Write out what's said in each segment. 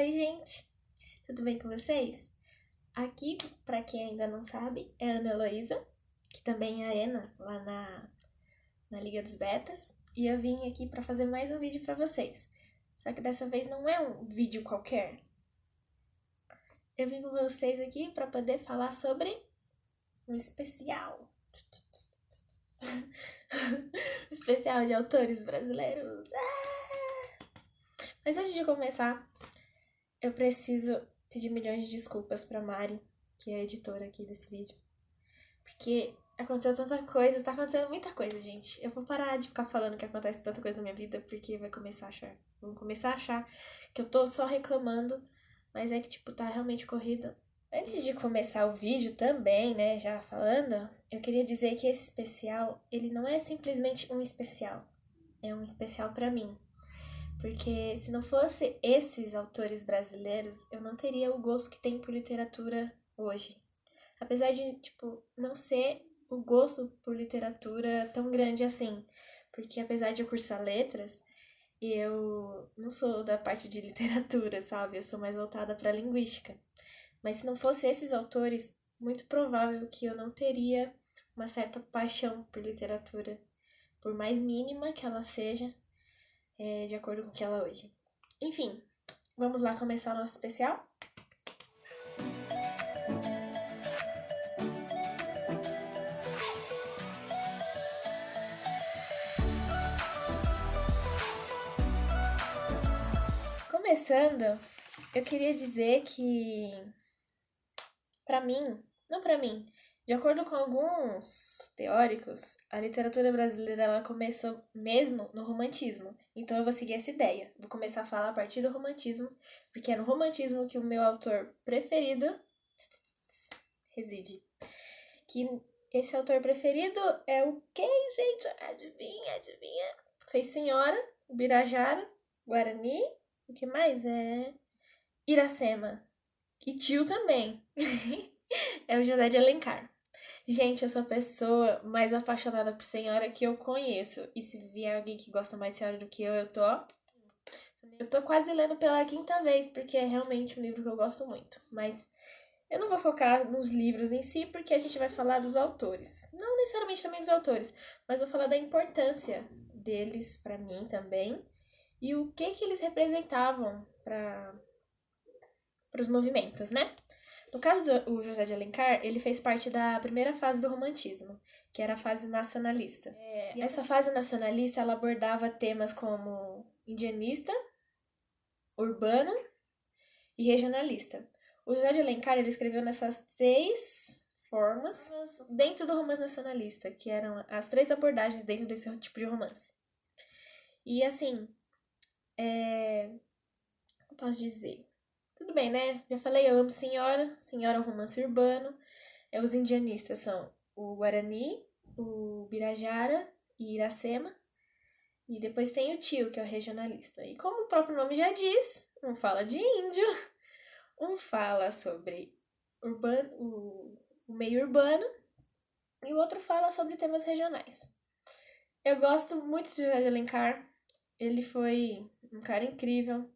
Oi, gente! Tudo bem com vocês? Aqui, pra quem ainda não sabe, é a Ana Heloísa, que também é a Ena, lá na Liga dos Betas. E eu vim aqui pra fazer mais um vídeo pra vocês. Só que dessa vez não é um vídeo qualquer. Eu vim com vocês aqui pra poder falar sobre um especial. Um especial de autores brasileiros. Mas antes de começar, eu preciso pedir milhões de desculpas pra Mari, que é a editora aqui desse vídeo. Porque aconteceu tanta coisa, tá acontecendo muita coisa, gente. Eu vou parar de ficar falando que acontece tanta coisa na minha vida, porque vão começar a achar que eu tô só reclamando, mas é que, tipo, tá realmente corrido. Antes de começar o vídeo também, né, já falando, eu queria dizer que esse especial, ele não é simplesmente um especial. É um especial pra mim. Porque se não fosse esses autores brasileiros, eu não teria o gosto que tenho por literatura hoje. Apesar de, tipo, não ser o gosto por literatura tão grande assim. Porque apesar de eu cursar letras, eu não sou da parte de literatura, sabe? Eu sou mais voltada para linguística. Mas se não fosse esses autores, muito provável que eu não teria uma certa paixão por literatura, por mais mínima que ela seja, de acordo com o que ela é hoje. Enfim, vamos lá começar o nosso especial? Começando, eu queria dizer que, não pra mim, de acordo com alguns teóricos, a literatura brasileira ela começou mesmo no romantismo. Então eu vou seguir essa ideia. Vou começar a falar a partir do romantismo, porque é no romantismo que o meu autor preferido reside. Que esse autor preferido é o quem, gente? Adivinha? Fez Senhora, Birajara, Guarani, o que mais? Iracema. E tio também. É o José de Alencar. Gente, eu sou a pessoa mais apaixonada por Senhora que eu conheço. E se vier alguém que gosta mais de Senhora do que eu tô... Eu tô quase lendo pela quinta vez, porque é realmente um livro que eu gosto muito. Mas eu não vou focar nos livros em si, porque a gente vai falar dos autores. Não necessariamente também dos autores, mas vou falar da importância deles pra mim também. E o que eles representavam para os movimentos, né? No caso, o José de Alencar, ele fez parte da primeira fase do romantismo, que era a fase nacionalista. Essa fase nacionalista, ela abordava temas como indianista, urbano e regionalista. O José de Alencar, ele escreveu nessas três formas dentro do romance nacionalista, que eram as três abordagens dentro desse tipo de romance. E assim, eu posso dizer... Tudo bem, né? Já falei, eu amo Senhora. Senhora é um romance urbano. Os indianistas são o Guarani, o Birajara e Iracema. E depois tem o tio, que é o regionalista. E como o próprio nome já diz, um fala de índio, um fala sobre o meio urbano e o outro fala sobre temas regionais. Eu gosto muito de José de Alencar. Ele foi um cara incrível.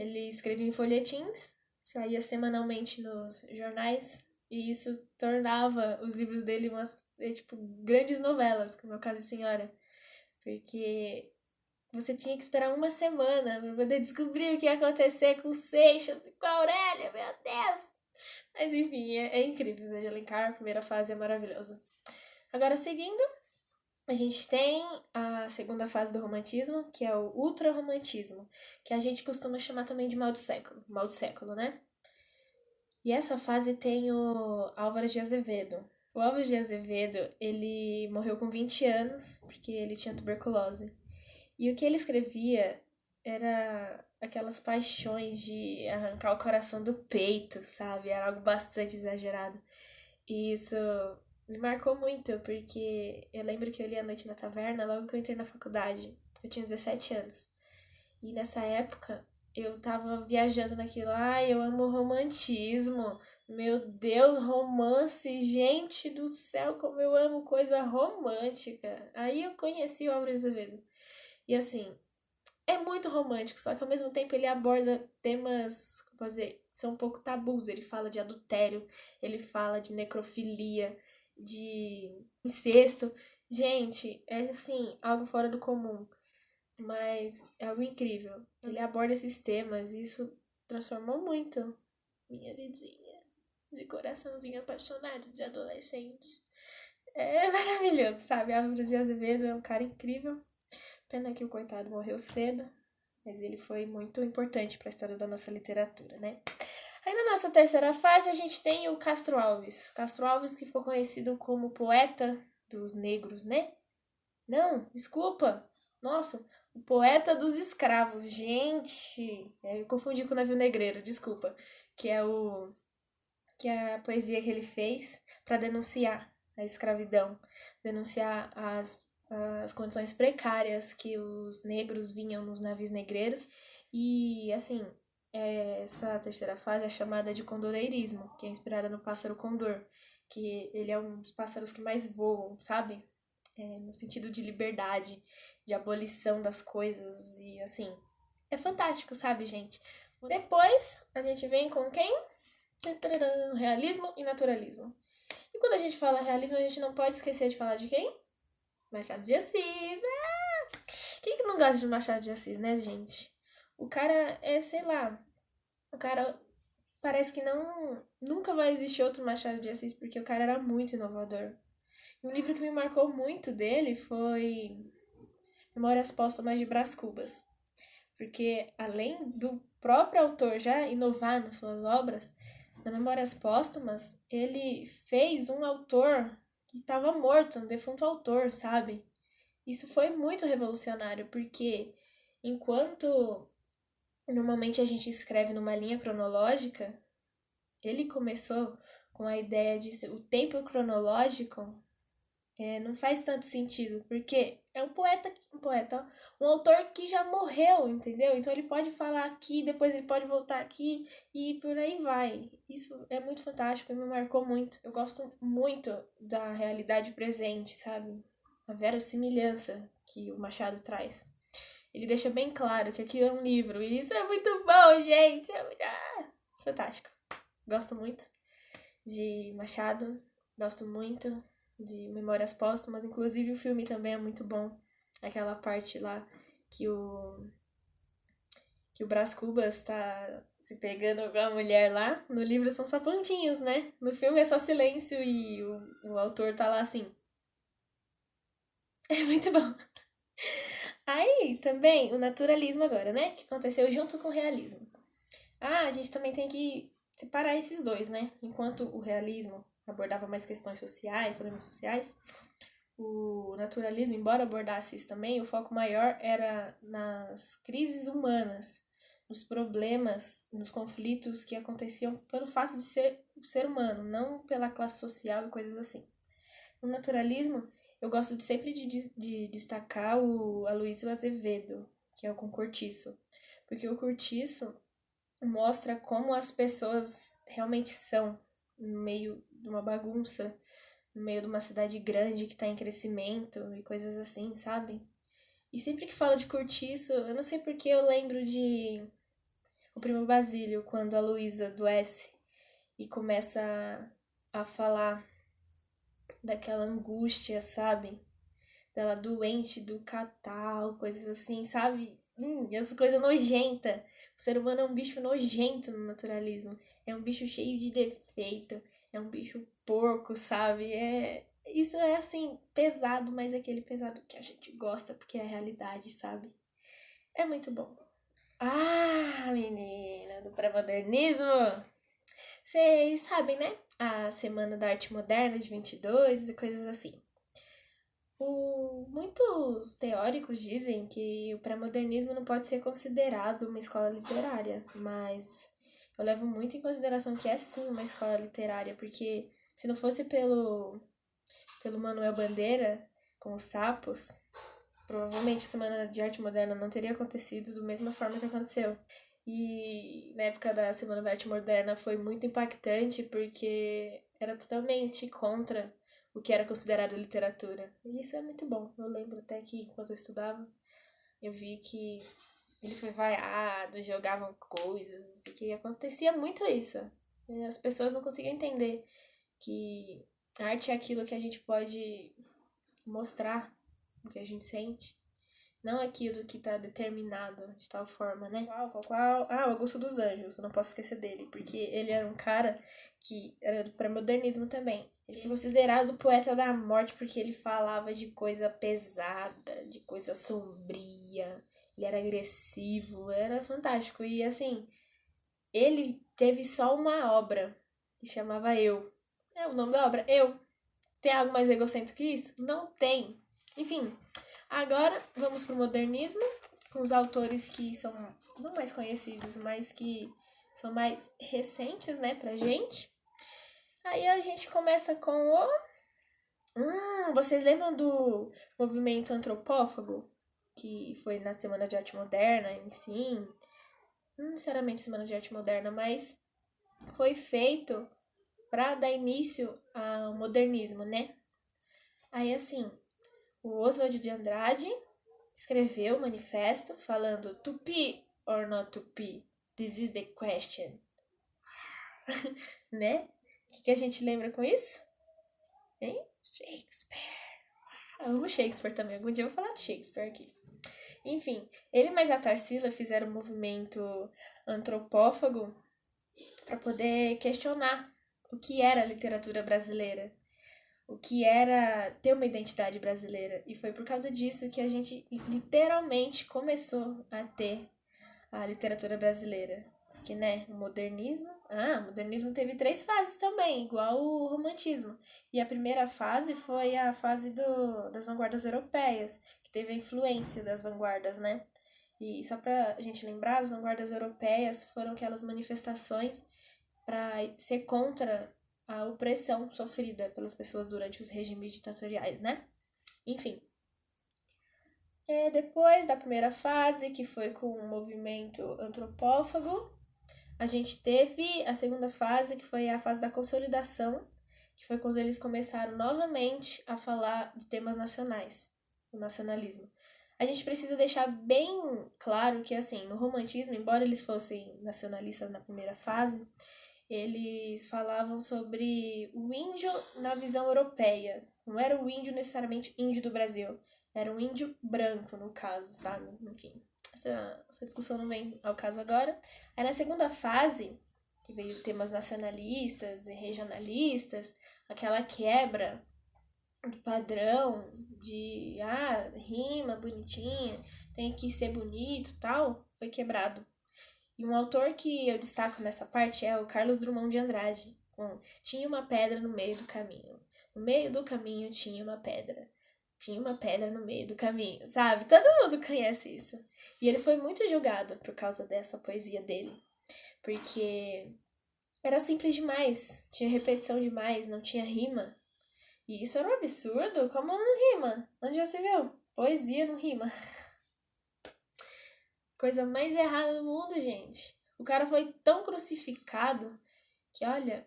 Ele escrevia em folhetins, saía semanalmente nos jornais, e isso tornava os livros dele tipo, grandes novelas, como é o caso de Senhora. Porque você tinha que esperar uma semana para poder descobrir o que ia acontecer com o Seixas e com a Aurélia, meu Deus! Mas enfim, é incrível, né, de Alencar, a primeira fase é maravilhosa. Agora, seguindo, a gente tem a segunda fase do romantismo, que é o ultrarromantismo, que a gente costuma chamar também de mal do século, né? E essa fase tem o Álvaro de Azevedo. O Álvaro de Azevedo, ele morreu com 20 anos, porque ele tinha tuberculose. E o que ele escrevia era aquelas paixões de arrancar o coração do peito, sabe? Era algo bastante exagerado. E isso me marcou muito, porque eu lembro que eu li A Noite na Taverna logo que eu entrei na faculdade. Eu tinha 17 anos. E nessa época, eu tava viajando naquilo. Ai, eu amo romantismo. Meu Deus, romance. Gente do céu, como eu amo coisa romântica. Aí eu conheci o Álvaro Azevedo. E assim, é muito romântico, só que ao mesmo tempo ele aborda temas, como posso dizer, são um pouco tabus. Ele fala de adultério, ele fala de necrofilia, de incesto. Gente, é assim, algo fora do comum, mas é algo incrível. Ele aborda esses temas e isso transformou muito minha vidinha de coraçãozinho apaixonado de adolescente. É maravilhoso, sabe? Álvaro de Azevedo é um cara incrível. Pena que o coitado morreu cedo, mas ele foi muito importante para a história da nossa literatura, né? Aí na nossa terceira fase a gente tem o Castro Alves. Castro Alves que ficou conhecido como poeta dos negros, né? Não, desculpa. Nossa, o poeta dos escravos. Gente, eu confundi com o Navio Negreiro, desculpa. Que é o que é a poesia que ele fez para denunciar a escravidão, denunciar as condições precárias que os negros vinham nos navios negreiros. E, assim, essa terceira fase é chamada de condoreirismo, que é inspirada no pássaro condor, que ele é um dos pássaros que mais voam, sabe? No sentido de liberdade, de abolição das coisas e, assim, é fantástico, sabe, gente? Depois, a gente vem com quem? Realismo e naturalismo. E quando a gente fala realismo, a gente não pode esquecer de falar de quem? Machado de Assis. Quem que não gosta de Machado de Assis, né, gente? O cara sei lá, o cara parece que nunca vai existir outro Machado de Assis, porque o cara era muito inovador. E um livro que me marcou muito dele foi Memórias Póstumas de Brás Cubas. Porque além do próprio autor já inovar nas suas obras, na Memórias Póstumas, ele fez um autor que estava morto, um defunto autor, sabe? Isso foi muito revolucionário, porque enquanto normalmente a gente escreve numa linha cronológica, ele começou com a ideia de ser o tempo cronológico não faz tanto sentido, porque é um autor que já morreu, entendeu? Então ele pode falar aqui, depois ele pode voltar aqui e por aí vai. Isso é muito fantástico e me marcou muito. Eu gosto muito da realidade presente, sabe? A verossimilhança que o Machado traz. Ele deixa bem claro que aquilo é um livro e isso é muito bom, gente. Fantástico. Gosto muito de Machado, gosto muito de Memórias Póstumas, inclusive o filme também é muito bom. Aquela parte lá que o Brás Cubas tá se pegando com a mulher lá. No livro são só pontinhos, né? No filme é só silêncio e o autor tá lá assim. É muito bom. Aí também o naturalismo agora, né? Que aconteceu junto com o realismo. A gente também tem que separar esses dois, né? Enquanto o realismo abordava mais questões sociais, problemas sociais, o naturalismo, embora abordasse isso também, o foco maior era nas crises humanas, nos problemas, nos conflitos que aconteciam pelo fato de ser o ser humano, não pela classe social e coisas assim. No naturalismo, eu gosto sempre de destacar o Aloysio Azevedo, que é o com Cortiço, porque o Cortiço mostra como as pessoas realmente são no meio de uma bagunça, no meio de uma cidade grande que está em crescimento e coisas assim, sabe? E sempre que falo de Cortiço, eu não sei porque eu lembro de O Primo Basílio, quando a Luísa adoece e começa a falar daquela angústia, sabe? Dela doente do catarro, coisas assim, sabe? Essa coisa nojenta. O ser humano é um bicho nojento no naturalismo. É um bicho cheio de defeito. É um bicho porco, sabe? Isso é assim, pesado, mas é aquele pesado que a gente gosta porque é a realidade, sabe? É muito bom. Ah, menina, do pré-modernismo! Vocês sabem, né? A Semana da Arte Moderna de 22 e coisas assim. Muitos teóricos dizem que o pré-modernismo não pode ser considerado uma escola literária, mas eu levo muito em consideração que é sim uma escola literária, porque se não fosse pelo Manuel Bandeira com os sapos, provavelmente a Semana de Arte Moderna não teria acontecido da mesma forma que aconteceu. E na época da Semana da Arte Moderna foi muito impactante porque era totalmente contra o que era considerado literatura. E isso é muito bom. Eu lembro até que enquanto eu estudava, eu vi que Ele foi vaiado, jogavam coisas, não sei o que. Acontecia muito isso. As pessoas não conseguiam entender que arte é aquilo que a gente pode mostrar, o que a gente sente. Não aquilo que tá determinado de tal forma, né? Qual? Ah, o Augusto dos Anjos, eu não posso esquecer dele, porque ele era um cara que era do pré-modernismo também. Ele foi considerado o poeta da morte porque ele falava de coisa pesada, de coisa sombria, ele era agressivo, era fantástico. E assim, ele teve só uma obra que chamava Eu. É o nome da obra, Eu. Tem algo mais egocêntrico que isso? Não tem. Enfim, agora vamos pro modernismo, com os autores que são não mais conhecidos, mas que são mais recentes, né, pra gente. Aí a gente começa com o... vocês lembram do movimento antropófago? Que foi na Semana de Arte Moderna, em sim. Não necessariamente Semana de Arte Moderna, mas foi feito para dar início ao modernismo, né? Aí, assim, o Oswald de Andrade escreveu o manifesto falando Tupi or not Tupi? This is the question. Né? O que a gente lembra com isso? Hein? Shakespeare. Eu amo Shakespeare também. Algum dia eu vou falar de Shakespeare aqui. Enfim, ele mais a Tarsila fizeram um movimento antropófago para poder questionar o que era a literatura brasileira, o que era ter uma identidade brasileira. E foi por causa disso que a gente literalmente começou a ter a literatura brasileira. Porque, né, o modernismo... o modernismo teve 3 fases também, igual o romantismo. E a primeira fase foi a fase das vanguardas europeias, que teve a influência das vanguardas, né? E só pra gente lembrar, as vanguardas europeias foram aquelas manifestações para ser contra a opressão sofrida pelas pessoas durante os regimes ditatoriais, né? Enfim. Depois da primeira fase, que foi com o movimento antropófago, a gente teve a segunda fase, que foi a fase da consolidação, que foi quando eles começaram novamente a falar de temas nacionais, o nacionalismo. A gente precisa deixar bem claro que, assim, no romantismo, embora eles fossem nacionalistas na primeira fase, eles falavam sobre o índio na visão europeia. Não era o índio necessariamente índio do Brasil, era um índio branco, no caso, sabe? Enfim, essa discussão não vem ao caso agora. Aí na segunda fase, que veio temas nacionalistas e regionalistas, aquela quebra do padrão de rima bonitinha, tem que ser bonito e tal, foi quebrado. E um autor que eu destaco nessa parte é o Carlos Drummond de Andrade. Tinha uma pedra no meio do caminho. No meio do caminho tinha uma pedra. Tinha uma pedra no meio do caminho, sabe? Todo mundo conhece isso. E ele foi muito julgado por causa dessa poesia dele. Porque era simples demais, tinha repetição demais, não tinha rima. E isso era um absurdo. Como não rima? Onde já se viu? Poesia não rima. Coisa mais errada do mundo, gente. O cara foi tão crucificado que, olha,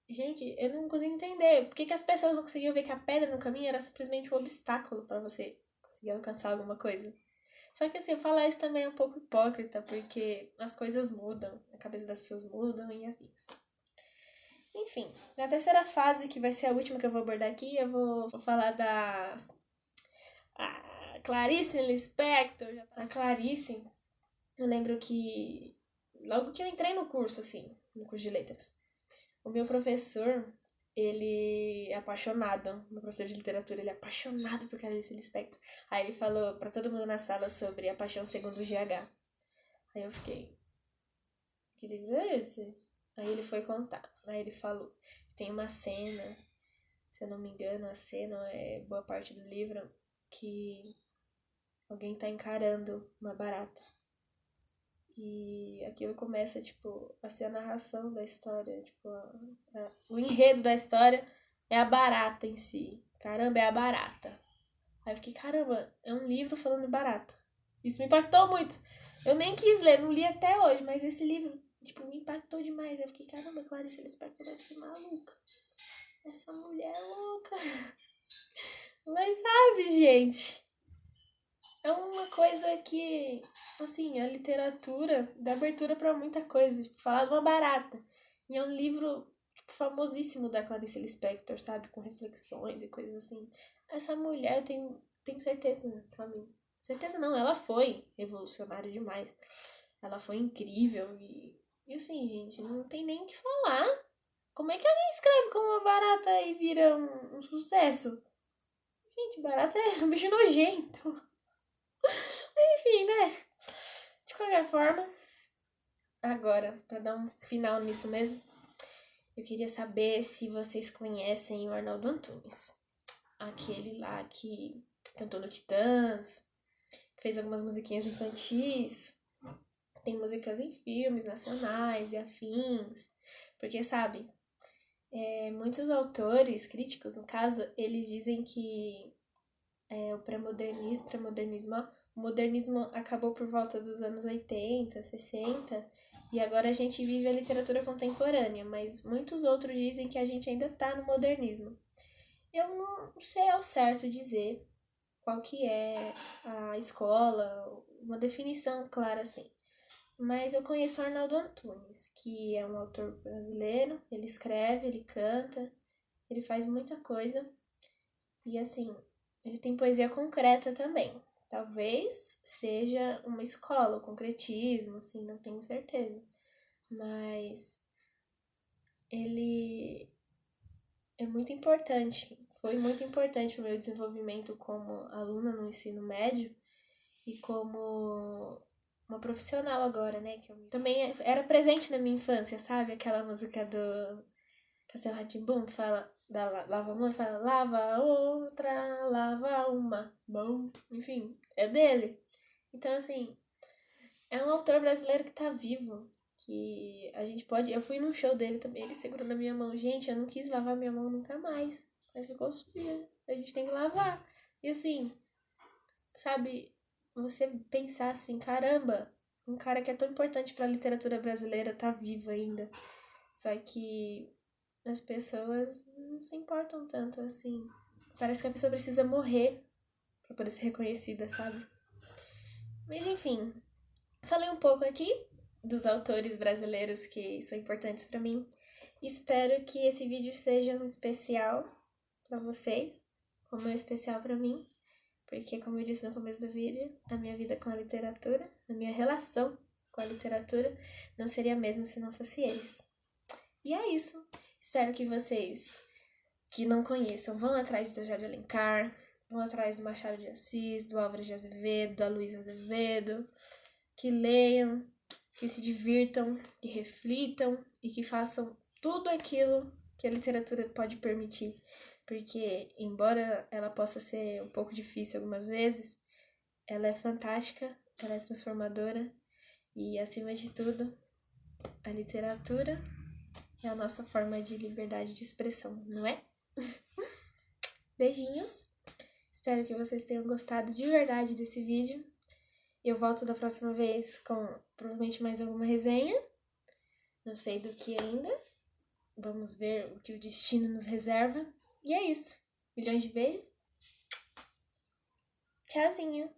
gente, eu não consigo entender. Por que as pessoas não conseguiam ver que a pedra no caminho era simplesmente um obstáculo para você conseguir alcançar alguma coisa? Só que, assim, falar isso também é um pouco hipócrita, porque as coisas mudam, a cabeça das pessoas mudam e afins. Enfim, na terceira fase, que vai ser a última que eu vou abordar aqui, eu vou falar da Clarice Lispector. A Clarice, eu lembro que logo que eu entrei no curso, assim, no curso de letras, o meu professor, ele é apaixonado, meu professor de literatura, ele é apaixonado por Clarice Lispector. Aí ele falou pra todo mundo na sala sobre A Paixão Segundo o GH. Aí eu fiquei, que livro é esse? Aí ele foi contar. Aí ele falou, tem uma cena, se eu não me engano, a cena é boa parte do livro, que alguém tá encarando uma barata. E aquilo começa, tipo, a ser a narração da história, tipo, o enredo da história é a barata em si. Caramba, é a barata. Aí eu fiquei, caramba, é um livro falando de barata. Isso me impactou muito. Eu nem quis ler, não li até hoje, mas esse livro, tipo, me impactou demais. Eu fiquei, caramba, Clarice Lispector deve ser maluca. Essa mulher é louca. Mas sabe, gente, é uma coisa que, assim, a literatura dá abertura pra muita coisa. Tipo, falar de uma barata. E é um livro, tipo, famosíssimo da Clarice Lispector, sabe? Com reflexões e coisas assim. Essa mulher, tenho certeza, sabe? Certeza não, ela foi revolucionária demais. Ela foi incrível e assim, gente, não tem nem o que falar. Como é que alguém escreve como uma barata e vira um sucesso? Gente, barata é um bicho nojento. Enfim, né? De qualquer forma, agora, pra dar um final nisso mesmo, eu queria saber se vocês conhecem o Arnaldo Antunes. Aquele lá que cantou no Titãs, fez algumas musiquinhas infantis, tem músicas em filmes nacionais e afins. Porque, sabe, muitos autores, críticos no caso, eles dizem que o pré-modernismo, o modernismo acabou por volta dos anos 80, 60, e agora a gente vive a literatura contemporânea, mas muitos outros dizem que a gente ainda está no modernismo. Eu não sei ao certo dizer qual que é a escola, uma definição clara assim. Mas eu conheço o Arnaldo Antunes, que é um autor brasileiro, ele escreve, ele canta, ele faz muita coisa. E assim, ele tem poesia concreta também. Talvez seja uma escola, o concretismo, assim, não tenho certeza. Mas ele é muito importante, foi muito importante para o meu desenvolvimento como aluna no ensino médio e como uma profissional agora, né? Que eu também era presente na minha infância, sabe? Aquela música do Castelo Rá-Tim-Bum que fala lava uma e fala lava outra, lava uma mão. Enfim, é dele. Então, assim, é um autor brasileiro que tá vivo. Que a gente pode. Eu fui num show dele também, ele segurou na minha mão. Gente, eu não quis lavar minha mão nunca mais. Mas ficou suja. A gente tem que lavar. E assim, sabe, você pensar assim, caramba, um cara que é tão importante pra literatura brasileira tá vivo ainda. Só que as pessoas não se importam tanto assim. Parece que a pessoa precisa morrer pra poder ser reconhecida, sabe? Mas enfim, falei um pouco aqui dos autores brasileiros que são importantes pra mim. Espero que esse vídeo seja um especial pra vocês, como é especial pra mim. Porque, como eu disse no começo do vídeo, a minha vida com a literatura, a minha relação com a literatura, não seria a mesma se não fosse eles. E é isso. Espero que vocês que não conheçam vão atrás do José de Alencar, vão atrás do Machado de Assis, do Álvares de Azevedo, da Luísa Azevedo, que leiam, que se divirtam, que reflitam e que façam tudo aquilo que a literatura pode permitir. Porque, embora ela possa ser um pouco difícil algumas vezes, ela é fantástica, ela é transformadora e, acima de tudo, a literatura é a nossa forma de liberdade de expressão, não é? Beijinhos, espero que vocês tenham gostado de verdade desse vídeo. Eu volto da próxima vez com provavelmente mais alguma resenha, não sei do que ainda, vamos ver o que o destino nos reserva. E é isso. Milhões de beijos. Tchauzinho.